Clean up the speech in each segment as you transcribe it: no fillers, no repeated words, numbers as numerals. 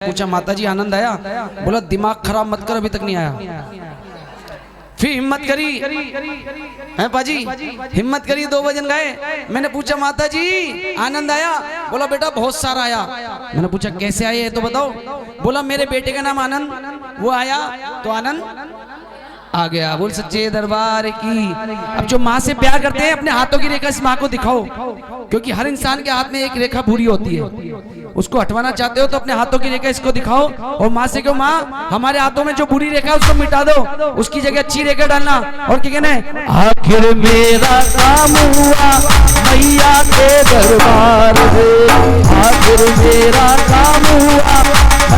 पूछा माता जी आनंद आया? बोला दिमाग खराब मत कर, अभी तक नहीं आया। फिर हिम्मत करी है पाजी, हिम्मत करी, 2 भजन गाए। मैंने पूछा माता जी आनंद आया? बोला बेटा बहुत सारा आया। मैंने पूछा कैसे आए तो बताओ? बोला मेरे बेटे का नाम आनंद, वो आया तो आनंद आ गया। बोल सच्चे दरबार की। अब जो माँ से प्यार करते हैं अपने हाथों की रेखा इस माँ को दिखाओ, क्योंकि हर इंसान के हाथ में एक रेखा बुरी होती है। उसको हटवाना चाहते हो तो अपने हाथों की रेखा इसको दिखाओ और माँ से कहो माँ हमारे हाथों में जो बुरी रेखा है उसको मिटा दो, उसकी जगह अच्छी रेखा डालना। और क्या कहना है? आखिर मेरा काम हुआ मैया के दरबार में, आखिर मेरा काम हुआ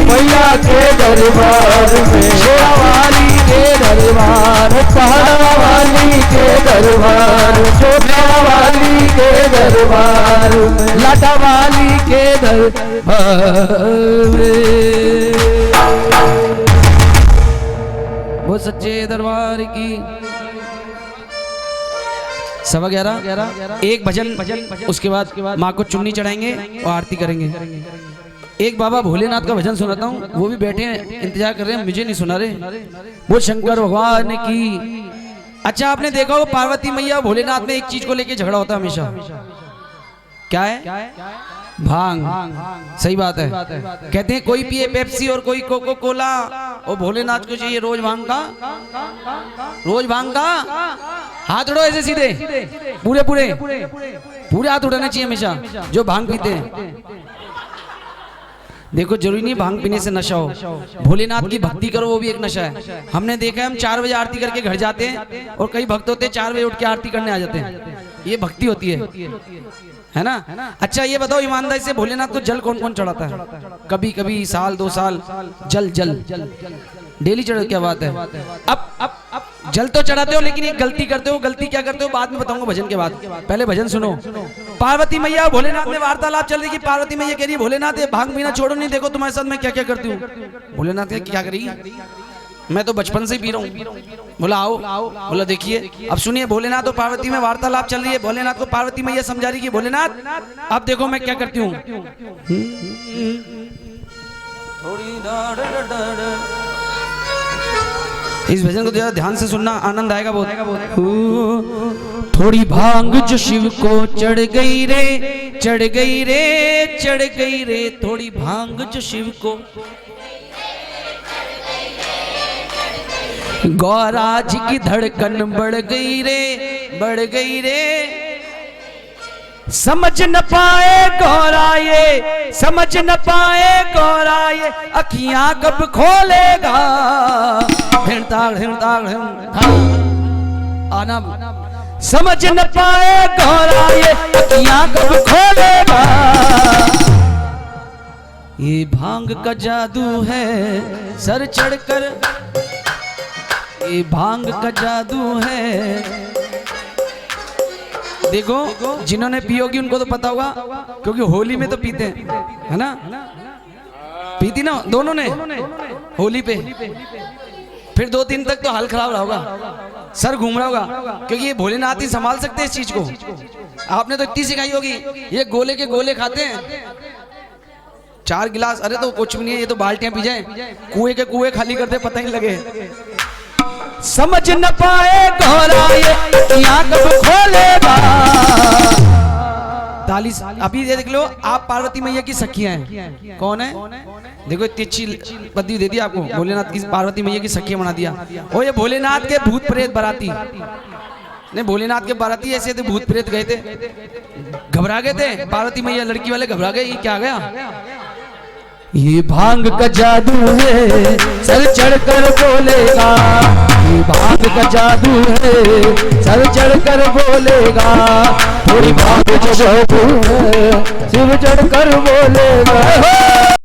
मैया के दरबार में, शेरा वाली के दरबार, पहाड़ा वाली के दरबार, चोटा वाली के दरबार, लाटा वाली के दरबार में। वो सच्चे दरबार की। 11:15 एक भजन, उसके बाद माँ को चुन्नी चढ़ाएंगे और आरती करेंगे। एक बाबा भोलेनाथ का भजन सुनाता हूँ, वो भी बैठे हैं इंतजार कर रहे हैं, मुझे नहीं सुना रहे। वो शंकर भगवान की। अच्छा आपने देखा हो पार्वती मैया भोलेनाथ में एक चीज को लेके झगड़ा होता है हमेशा, क्या है? भांग। सही बात है। कहते हैं कोई पिए पेप्सी और कोई कोको कोला, और भोलेनाथ को चाहिए रोज भांग का, रोज भांग का। हाथ उड़ो ऐसे सीधे, पूरे पूरे पूरे हाथ उड़ाने चाहिए हमेशा जो भांग पीते हैं। देखो जरूरी नहीं भांग पीने से नशा हो, भोलेनाथ की भक्ति करो वो भी एक नशा है। हमने देखा है हम 4 बजे आरती करके घर जाते हैं और कई भक्त होते हैं 4 बजे उठ के आरती करने आ जाते हैं। ये भक्ति होती है ना? अच्छा ये बताओ ईमानदारी से भोलेनाथ को जल कौन कौन चढ़ाता है? कभी कभी साल 2 साल जल डेली चढ़, क्या बात है? अब जल तो चढ़ाते हो लेकिन एक गलती करते हो। गलती क्या करते हो बाद में बताऊंगा भजन के बाद, पहले भजन सुनो। पार्वती मैया भोलेनाथ में वार्तालाप चल रही कि पार्वती मैया कह रही भोलेनाथ ये भांग पीना छोड़ो, नहीं देखो तुम्हारे साथ मैं क्या क्या करती हूँ। भोलेनाथ क्या करेगी? मैं तो बचपन से ही पी रहा हूँ। बोला आओ, बोला देखिए। अब सुनिए भोलेनाथ और पार्वती में वार्तालाप चल रही है। भोलेनाथ को पार्वती मैया समझा रही कि भोलेनाथ अब देखो मैं क्या करती हूँ। इस भजन को जरा ध्यान से सुनना, आनंद आएगा बहुत। थोड़ी भांग जो शिव को चढ़ गई रे, चढ़ गई रे, चढ़ गई रे, थोड़ी भांग जो शिव को। गौराज की धड़कन बढ़ गई रे, बढ़ गई रे, समझ न पाए गौराए, समझ न पाए गौराए, अखियां कब खोलेगा। आना समझ न पाए गौराए, अखियां कब खोलेगा। ये भांग का जादू है सर चढ़कर, ये भांग का जादू है। देखो जिन्होंने पी होगी उनको तो पता होगा, क्योंकि होली में तो पीते हैं, है ना? पीती ना दोनों ने होली पे। फिर 2 दिन तक तो हाल खराब रहा होगा, सर घूम रहा होगा, क्योंकि ये भोलेनाथ ही संभाल सकते हैं इस चीज को। आपने तो इतनी सिखाई होगी, ये गोले के गोले खाते हैं 4 गिलास। अरे तो कुछ भी नहीं है, ये तो बाल्टियां पी जाए, कुएं के कुएं खाली करते पता ही लगे। समझ न पाए गौराए, अखियां कब खोलेगा। ताली अभी ये देख लो, आप पार्वती मैया की सखियां हैं। कौन है? देखो इतनी अच्छी पदवी दे दी आपको, भोलेनाथ की पार्वती मैया की सखियां बना दिया। और ये भोलेनाथ के भूत प्रेत बाराती नहीं, भोलेनाथ के बाराती ऐसे थे, भूत प्रेत गए थे, घबरा गए थे। पार्वती मैया लड़की वाले घबरा गए, ये क्या गया? ये भांग का जादू है सर चढ़कर बोलेगा, ये भांग का जादू है सर चढ़कर बोलेगा। थोड़ी भांग जो जादू है शिव चढ़कर बोलेगा।